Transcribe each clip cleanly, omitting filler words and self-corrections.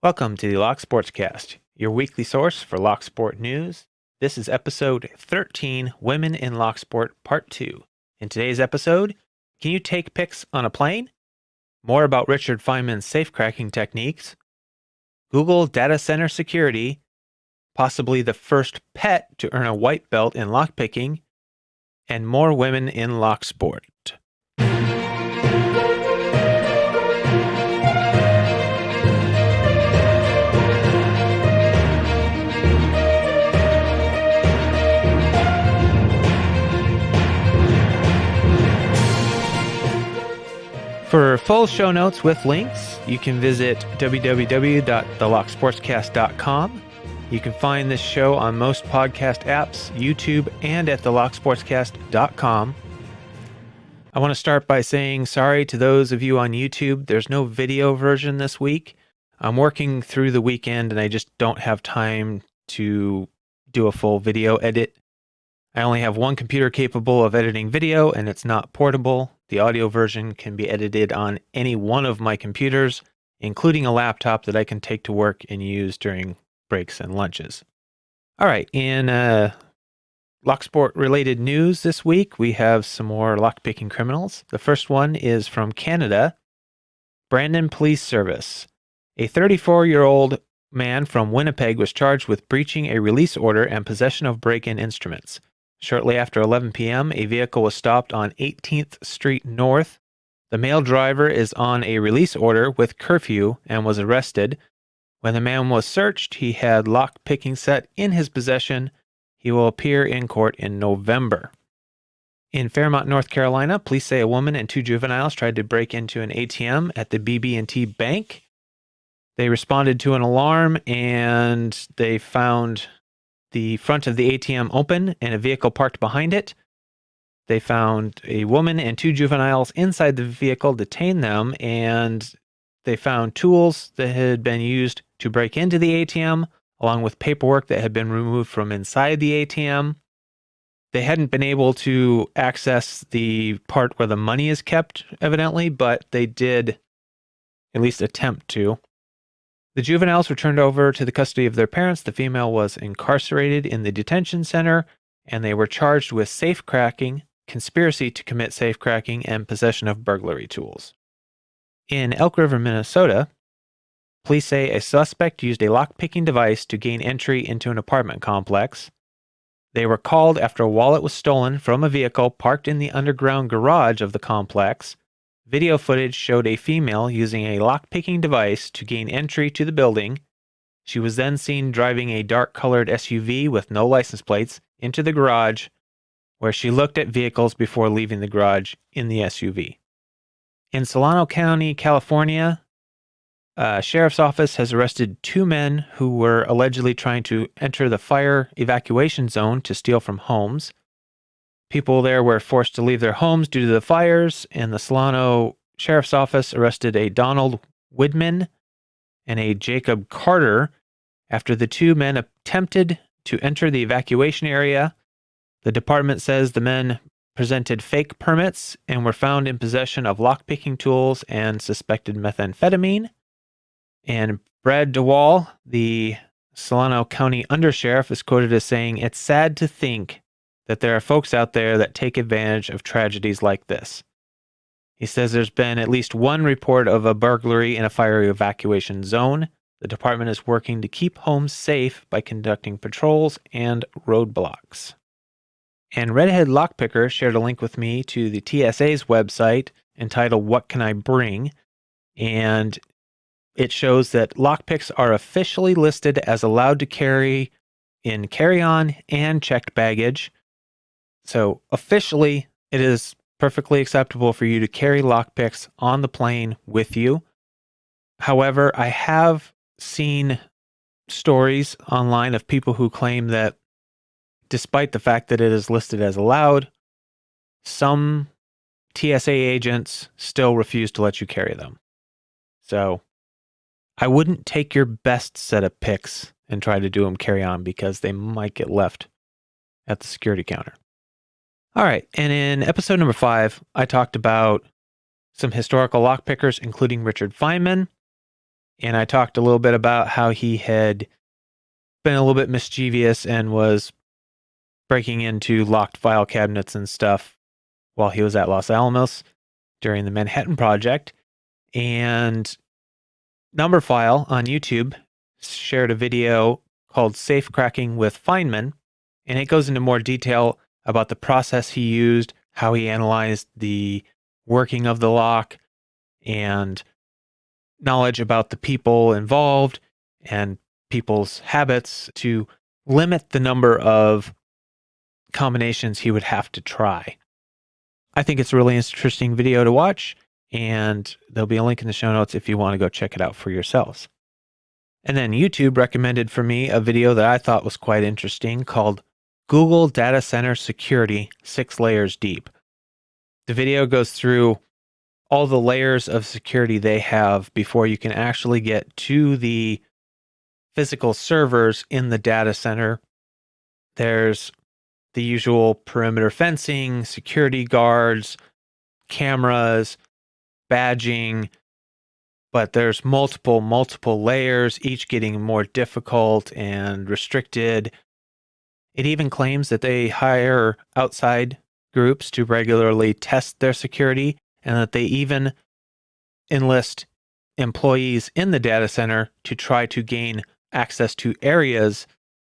Welcome to the Sportscast, your weekly source for Locksport news. This is episode 13, Women in Locksport, Part 2. In today's episode, can you take pics on a plane? More about Richard Feynman's safecracking techniques. Google data center security, possibly the first pet to earn a white belt in lockpicking, and more women in Locksport. For full show notes with links, you can visit www.thelocksportscast.com. You can find this show on most podcast apps, YouTube, and at thelocksportscast.com. I want to start by saying sorry to those of you on YouTube. There's no video version this week. I'm working through the weekend and I just don't have time to do a full video edit. I only have one computer capable of editing video and it's not portable. The audio version can be edited on any one of my computers, including a laptop that I can take to work and use during breaks and lunches. All right, in Locksport-related news this week, we have some more lockpicking criminals. The first one is from Canada, Brandon Police Service. A 34-year-old man from Winnipeg was charged with breaching a release order and possession of break-in instruments. Shortly after 11 p.m., a vehicle was stopped on 18th Street North. The male driver is on a release order with curfew and was arrested. When the man was searched, he had lock-picking set in his possession. He will appear in court in November. In Fairmont, North Carolina, police say a woman and two juveniles tried to break into an ATM at the BB&T Bank. They responded to an alarm and they found the front of the ATM open and a vehicle parked behind it. They found a woman and two juveniles inside the vehicle, detained them, and they found tools that had been used to break into the ATM, along with paperwork that had been removed from inside the ATM. They hadn't been able to access the part where the money is kept, evidently, but they did at least attempt to. The juveniles were turned over to the custody of their parents. The female was incarcerated in the detention center, and they were charged with safecracking, conspiracy to commit safecracking, and possession of burglary tools. In Elk River, Minnesota, police say a suspect used a lock-picking device to gain entry into an apartment complex. They were called after a wallet was stolen from a vehicle parked in the underground garage of the complex. Video footage showed a female using a lock-picking device to gain entry to the building. She was then seen driving a dark-colored SUV with no license plates into the garage, where she looked at vehicles before leaving the garage in the SUV. In Solano County, California, a sheriff's office has arrested two men who were allegedly trying to enter the fire evacuation zone to steal from homes. People there were forced to leave their homes due to the fires, and the Solano Sheriff's Office arrested a Donald Widman and a Jacob Carter after the two men attempted to enter the evacuation area. The department says the men presented fake permits and were found in possession of lockpicking tools and suspected methamphetamine. And Brad DeWall, the Solano County Undersheriff, is quoted as saying, "It's sad to think that there are folks out there that take advantage of tragedies like this." He says there's been at least one report of a burglary in a fire evacuation zone. The department is working to keep homes safe by conducting patrols and roadblocks. And Redhead Lockpicker shared a link with me to the TSA's website entitled "What Can I Bring?" And it shows that lockpicks are officially listed as allowed to carry in carry-on and checked baggage. So officially, it is perfectly acceptable for you to carry lockpicks on the plane with you. However, I have seen stories online of people who claim that despite the fact that it is listed as allowed, some TSA agents still refuse to let you carry them. So I wouldn't take your best set of pics and try to do them carry on because they might get left at the security counter. All right, and in episode number 5, I talked about some historical lockpickers, including Richard Feynman. And I talked a little bit about how he had been a little bit mischievous and was breaking into locked file cabinets and stuff while he was at Los Alamos during the Manhattan Project. And Numberphile on YouTube shared a video called Safe Cracking with Feynman, and it goes into more detail about the process he used, how he analyzed the working of the lock, and knowledge about the people involved and people's habits to limit the number of combinations he would have to try. I think it's a really interesting video to watch, and there'll be a link in the show notes if you want to go check it out for yourselves. And then YouTube recommended for me a video that I thought was quite interesting called Google Data Center Security 6 Layers Deep. The video goes through all the layers of security they have before you can actually get to the physical servers in the data center. There's the usual perimeter fencing, security guards, cameras, badging, but there's multiple layers, each getting more difficult and restricted. It even claims that they hire outside groups to regularly test their security, and that they even enlist employees in the data center to try to gain access to areas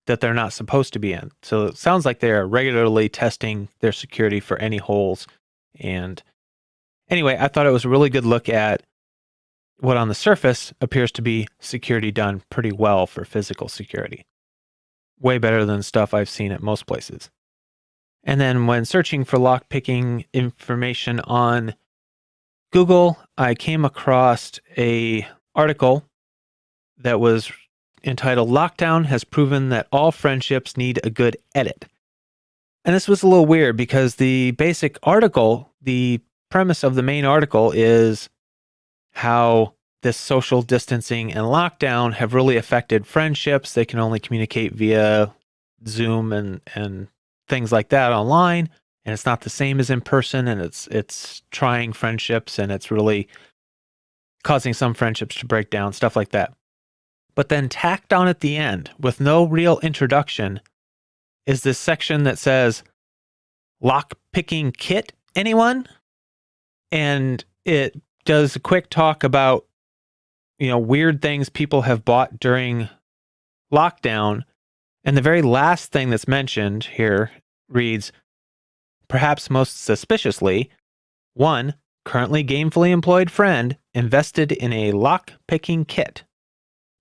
that they're not supposed to be in. So it sounds like they're regularly testing their security for any holes. And anyway, I thought it was a really good look at what on the surface appears to be security done pretty well for physical security. Way better than stuff I've seen at most places. And then when searching for lockpicking information on Google, I came across an article that was entitled Lockdown Has Proven That All Friendships Need a Good Edit. And this was a little weird because the basic article, the premise of the main article is how this social distancing and lockdown have really affected friendships. They can only communicate via Zoom and things like that online. And it's not the same as in person, and it's trying friendships, and it's really causing some friendships to break down, stuff like that. But then tacked on at the end, with no real introduction, is this section that says, lock-picking kit, anyone? And it does a quick talk about, weird things people have bought during lockdown. And the very last thing that's mentioned here reads, perhaps most suspiciously, one currently gainfully employed friend invested in a lock-picking kit.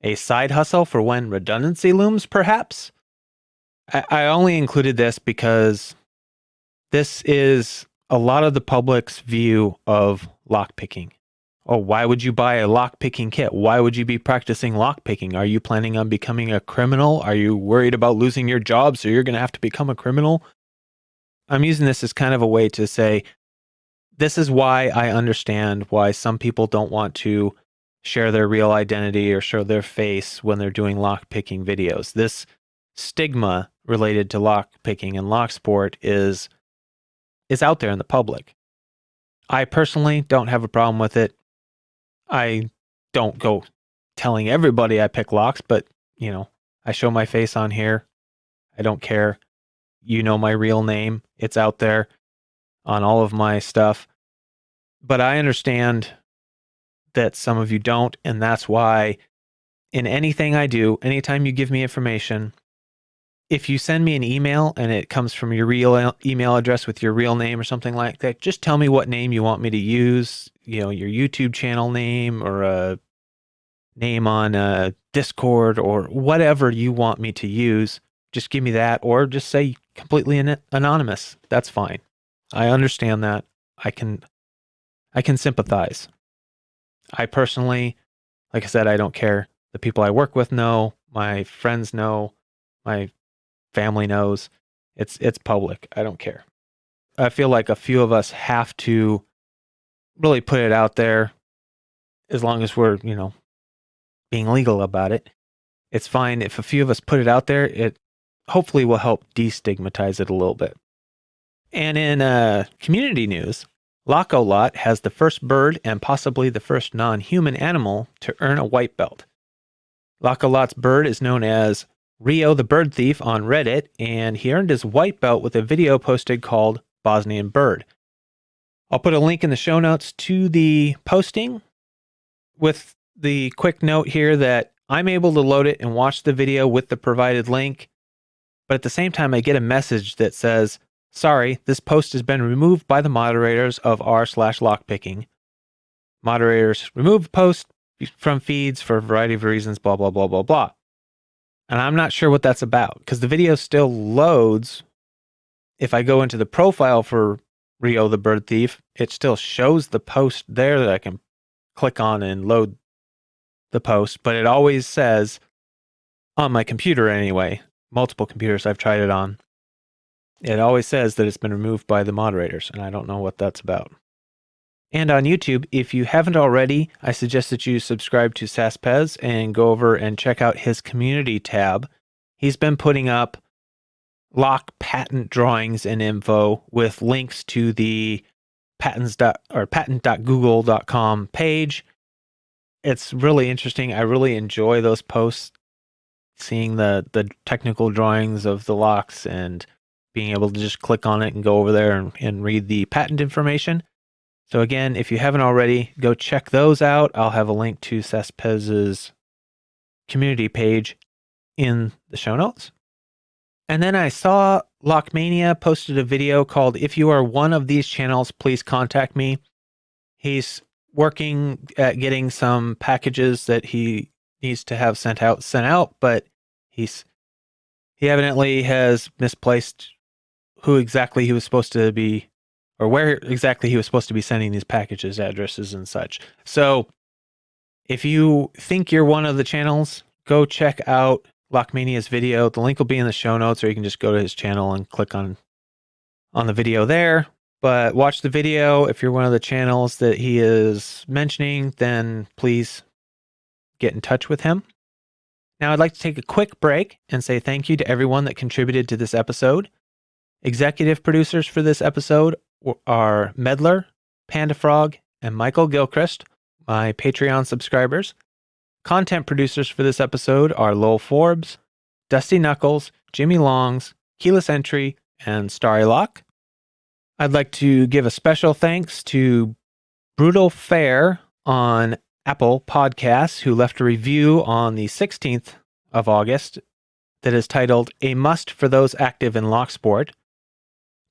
A side hustle for when redundancy looms, perhaps? I only included this because this is a lot of the public's view of lockpicking. Oh, why would you buy a lockpicking kit? Why would you be practicing lockpicking? Are you planning on becoming a criminal? Are you worried about losing your job, so you're going to have to become a criminal? I'm using this as kind of a way to say, this is why I understand why some people don't want to share their real identity or show their face when they're doing lockpicking videos. This stigma related to lockpicking and Locksport is out there in the public. I personally don't have a problem with it. I don't go telling everybody I pick locks, but, I show my face on here. I don't care. You know my real name. It's out there on all of my stuff. But I understand that some of you don't, and that's why in anything I do, anytime you give me information, if you send me an email and it comes from your real email address with your real name or something like that, just tell me what name you want me to use, your YouTube channel name or a name on Discord or whatever you want me to use. Just give me that, or just say completely anonymous. That's fine. I understand that. I can sympathize. I personally, like I said, I don't care. The people I work with know, my friends know, my family knows. It's public. I don't care. I feel like a few of us have to really put it out there, as long as we're, being legal about it. It's fine if a few of us put it out there. It hopefully will help destigmatize it a little bit. And in community news, Lock-O-Lot has the first bird and possibly the first non-human animal to earn a white belt. Lock-O-Lot's bird is known as Rio the Bird Thief on Reddit, and he earned his white belt with a video posted called Bosnian Bird. I'll put a link in the show notes to the posting with the quick note here that I'm able to load it and watch the video with the provided link, but at the same time I get a message that says, sorry, this post has been removed by the moderators of r/lockpicking. Moderators remove post from feeds for a variety of reasons, blah, blah, blah, blah, blah. And I'm not sure what that's about because the video still loads. If I go into the profile for Rio the Bird Thief, it still shows the post there that I can click on and load the post, but it always says on my computer anyway, multiple computers I've tried it on, it always says that it's been removed by the moderators, and I don't know what that's about. And on YouTube, if you haven't already, I suggest that you subscribe to Saspez and go over and check out his community tab. He's been putting up lock patent drawings and info with links to the patent.google.com page. It's really interesting. I really enjoy those posts, seeing the technical drawings of the locks and being able to just click on it and go over there and read the patent information. So again, if you haven't already, go check those out. I'll have a link to Saspez's community page in the show notes. And then I saw Lockmania posted a video called If You Are One of These Channels, Please Contact Me. He's working at getting some packages that he needs to have sent out, but he evidently has misplaced who exactly he was supposed to be, or where exactly he was supposed to be sending these packages, addresses and such. So if you think you're one of the channels, go check out Lockmania's video. The link will be in the show notes, or you can just go to his channel and click on the video there. But watch the video. If you're one of the channels that he is mentioning, then please get in touch with him. Now I'd like to take a quick break and say thank you to everyone that contributed to this episode. Executive producers for this episode are Medler, Pandafrog, and Michael Gilchrist, my Patreon subscribers. Content producers for this episode are Lowell Forbes, Dusty Knuckles, Jimmy Longs, Keyless Entry, and Starry Lock. I'd like to give a special thanks to Brutal Fair on Apple Podcasts, who left a review on the 16th of August that is titled A Must for Those Active in Locksport.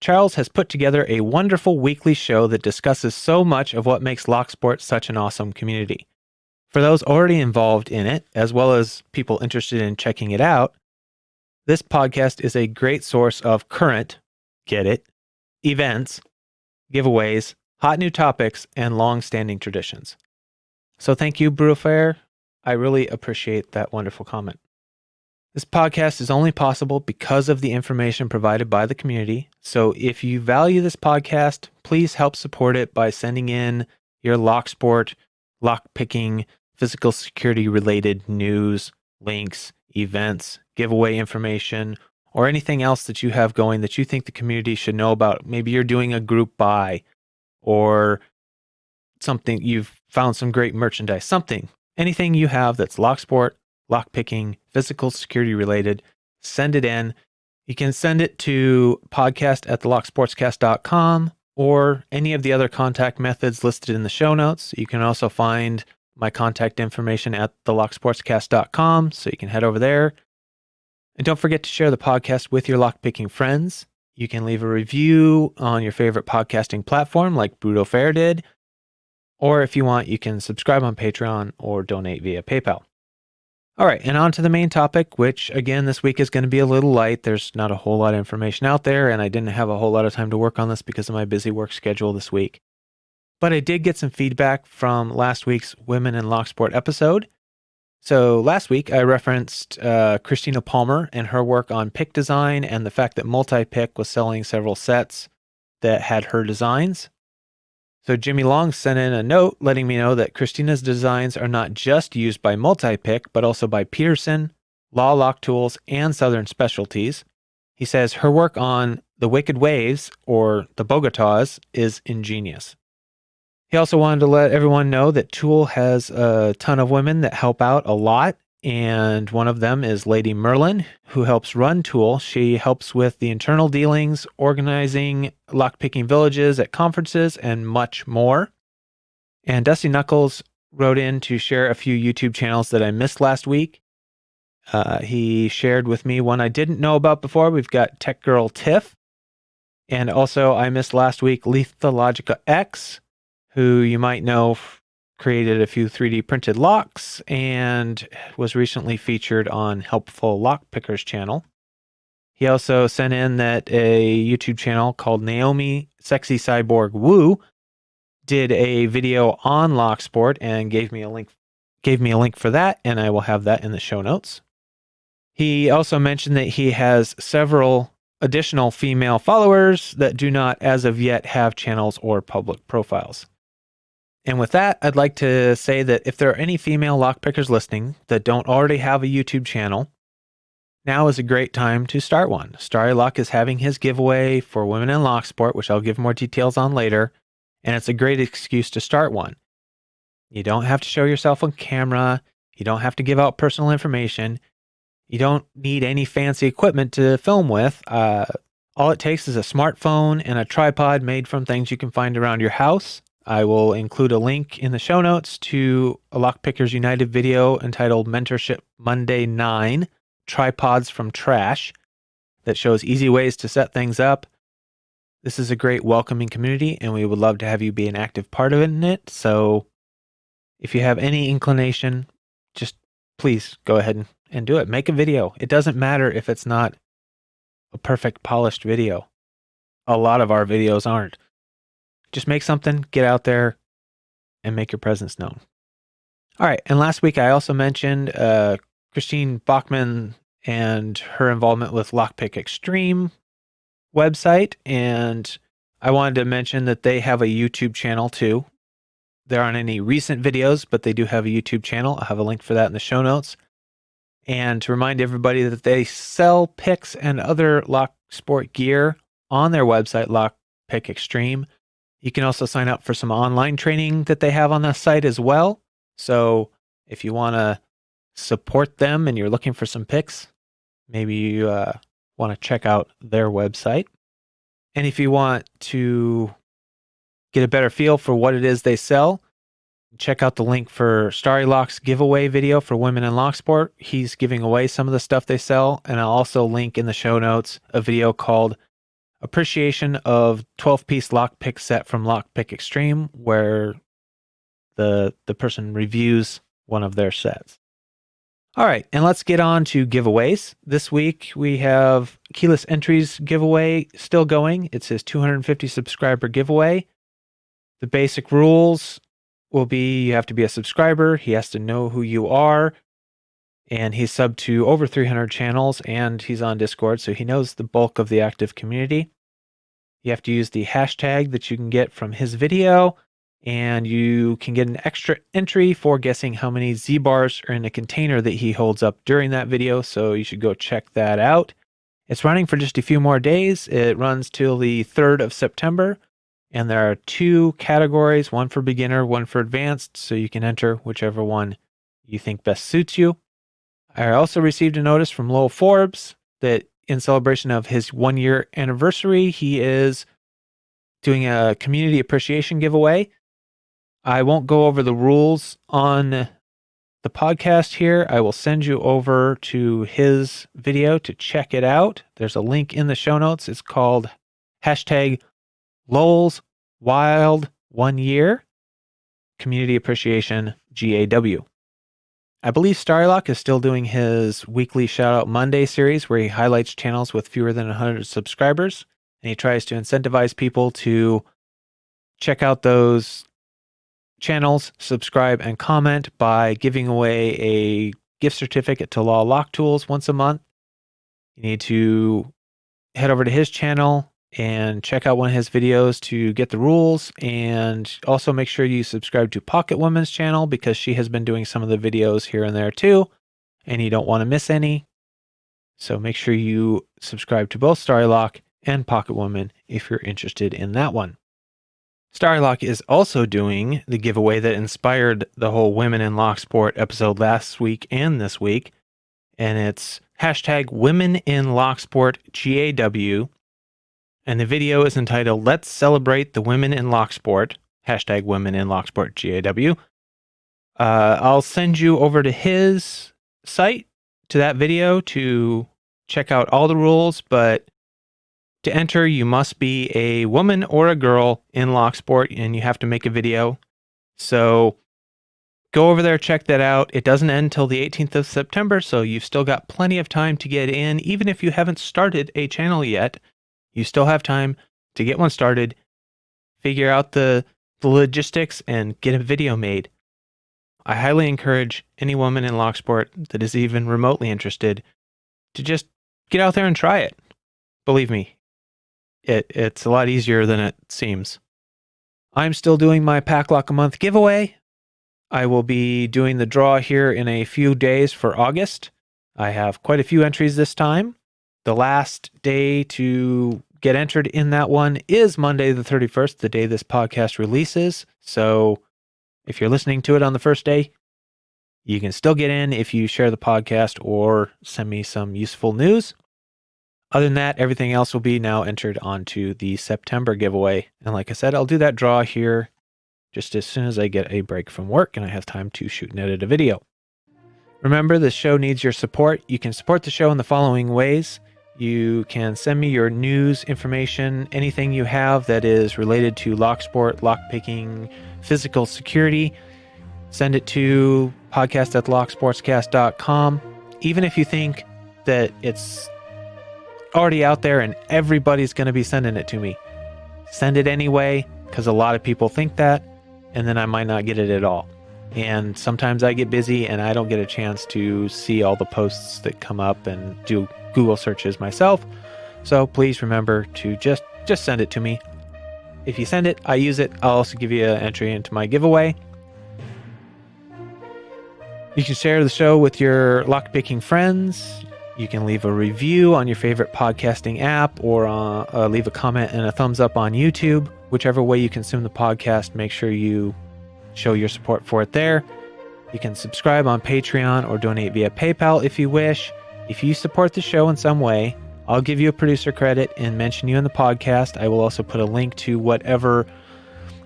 Charles has put together a wonderful weekly show that discusses so much of what makes Locksport such an awesome community. For those already involved in it, as well as people interested in checking it out, this podcast is a great source of current, get it, events, giveaways, hot new topics, and long-standing traditions. So thank you, Brutal Fair. I really appreciate that wonderful comment. This podcast is only possible because of the information provided by the community. So if you value this podcast, please help support it by sending in your Locksport, lockpicking, physical security related news, links, events, giveaway information, or anything else that you have going that you think the community should know about. Maybe you're doing a group buy or something, you've found some great merchandise, anything you have that's Locksport, lockpicking, physical security related, send it in. You can send it to podcast@thelocksportscast.com or any of the other contact methods listed in the show notes. You can also find my contact information at thelocksportscast.com, so you can head over there. And don't forget to share the podcast with your lockpicking friends. You can leave a review on your favorite podcasting platform like Bruto Fair did. Or if you want, you can subscribe on Patreon or donate via PayPal. All right, and on to the main topic, which again, this week is going to be a little light. There's not a whole lot of information out there, and I didn't have a whole lot of time to work on this because of my busy work schedule this week. But I did get some feedback from last week's Women in Locksport episode. So last week, I referenced Christina Palmer and her work on pick design and the fact that Multi-Pick was selling several sets that had her designs. So Jimmy Long sent in a note letting me know that Christina's designs are not just used by Multi-Pick, but also by Peterson, Law Lock Tools, and Southern Specialties. He says her work on the Wicked Waves, or the Bogotas, is ingenious. He also wanted to let everyone know that Tool has a ton of women that help out a lot. And one of them is Lady Merlin, who helps run Tool. She helps with the internal dealings, organizing lockpicking villages at conferences, and much more. And Dusty Knuckles wrote in to share a few YouTube channels that I missed last week. He shared with me one I didn't know about before. We've got Tech Girl Tiff. And also, I missed last week Lethologica X, who you might know created a few 3D printed locks and was recently featured on Helpful Lockpickers channel. He also sent in that a YouTube channel called Naomi Sexy Cyborg Woo did a video on Locksport and gave me a link for that, and I will have that in the show notes. He also mentioned that he has several additional female followers that do not as of yet have channels or public profiles. And with that, I'd like to say that if there are any female lockpickers listening that don't already have a YouTube channel, now is a great time to start one. Starry Lock is having his giveaway for women in Locksport, which I'll give more details on later, and it's a great excuse to start one. You don't have to show yourself on camera. You don't have to give out personal information. You don't need any fancy equipment to film with. All it takes is a smartphone and a tripod made from things you can find around your house. I will include a link in the show notes to a Lockpickers United video entitled Mentorship Monday 9, Tripods from Trash, that shows easy ways to set things up. This is a great welcoming community, and we would love to have you be an active part of it. So if you have any inclination, just please go ahead and do it. Make a video. It doesn't matter if it's not a perfect polished video. A lot of our videos aren't. Just make something, get out there, and make your presence known. All right, and last week I also mentioned Christine Bachman and her involvement with Lockpick Extreme website, and I wanted to mention that they have a YouTube channel too. There aren't any recent videos, but they do have a YouTube channel. I'll have a link for that in the show notes. And to remind everybody that they sell picks and other Locksport gear on their website, Lockpick Extreme. You can also sign up for some online training that they have on the site as well. So if you want to support them and you're looking for some picks, maybe you want to check out their website. And if you want to get a better feel for what it is they sell, check out the link for Starry Lock's giveaway video for women in Locksport. He's giving away some of the stuff they sell. And I'll also link in the show notes a video called Appreciation of 12-piece lockpick set from Lockpick Extreme, where the person reviews one of their sets. All right, and let's get on to giveaways. This week we have Keyless Entries giveaway still going. It's his 250 subscriber giveaway. The basic rules will be you have to be a subscriber. He has to know who you are. And he's subbed to over 300 channels, and he's on Discord, so he knows the bulk of the active community. You have to use the hashtag that you can get from his video, and you can get an extra entry for guessing how many Z-bars are in a container that he holds up during that video, so you should go check that out. It's running for just a few more days. It runs till the 3rd of September, and there are 2 categories, one for beginner, one for advanced, so you can enter whichever one you think best suits you. I also received a notice from Lowell Forbes that in celebration of his 1-year anniversary, he is doing a community appreciation giveaway. I won't go over the rules on the podcast here. I will send you over to his video to check it out. There's a link in the show notes. It's called hashtag Lowell's Wild 1 Year Community Appreciation GAW. I believe Starlock is still doing his weekly Shoutout Monday series where he highlights channels with fewer than 100 subscribers, and he tries to incentivize people to check out those channels, subscribe, and comment by giving away a gift certificate to Law Lock Tools once a month. You need to head over to his channel and check out one of his videos to get the rules, and also make sure you subscribe to Pocket Woman's channel because she has been doing some of the videos here and there too, and you don't want to miss any. So make sure you subscribe to both Starlock and Pocket Woman if you're interested in that one. Starlock is also doing the giveaway that inspired the whole Women in Locksport episode last week and this week. And it's hashtag Women in Locksport GAW. And the video is entitled Let's Celebrate the Women in Locksport. Hashtag Women in Locksport GAW. I'll send you over to his site, to that video, to check out all the rules, but to enter, you must be a woman or a girl in Locksport, and you have to make a video. So go over there, check that out. It doesn't end until the 18th of September, so you've still got plenty of time to get in. Even if you haven't started a channel yet, you still have time to get one started, figure out the logistics, and get a video made. I highly encourage any woman in Locksport that is even remotely interested to just get out there and try it. Believe me, it's a lot easier than it seems. I'm still doing my Pack Lock a Month giveaway. I will be doing the draw here in a few days for August. I have quite a few entries this time. The last day to get entered in that one is Monday the 31st, the day this podcast releases. So if you're listening to it on the first day, you can still get in if you share the podcast or send me some useful news. Other than that, everything else will be now entered onto the September giveaway. And like I said, I'll do that draw here just as soon as I get a break from work and I have time to shoot and edit a video. Remember, the show needs your support. You can support the show in the following ways. You can send me your news, information, anything you have that is related to Locksport, lockpicking, physical security. Send it to podcast@locksportscast.com. Even if you think that it's already out there and everybody's going to be sending it to me, send it anyway, because a lot of people think that, and then I might not get it at all. And sometimes I get busy and I don't get a chance to see all the posts that come up and do Google searches myself. So please remember to just send it to me. If you send it, I use it. I'll also give you an entry into my giveaway. You can share the show with your lockpicking friends. You can leave a review on your favorite podcasting app, or leave a comment and a thumbs up on YouTube. Whichever way you consume the podcast, make sure you show your support for it there. You can subscribe on Patreon or donate via PayPal if you wish. If you support the show in some way, I'll give you a producer credit and mention you in the podcast. I will also put a link to whatever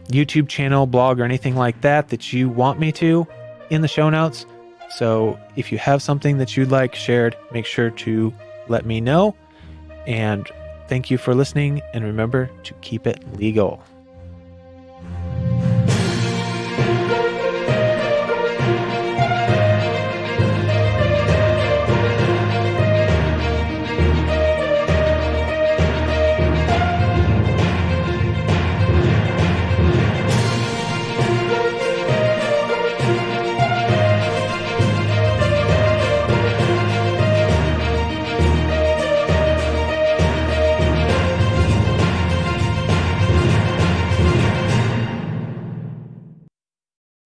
YouTube channel, blog, or anything like that you want me to in the show notes. So if you have something that you'd like shared, make sure to let me know. And thank you for listening, and remember to keep it legal.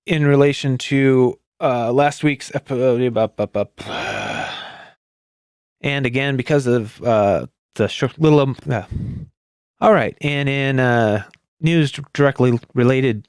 In relation to last week's episode, and again, because of the little... all right, and in news directly related...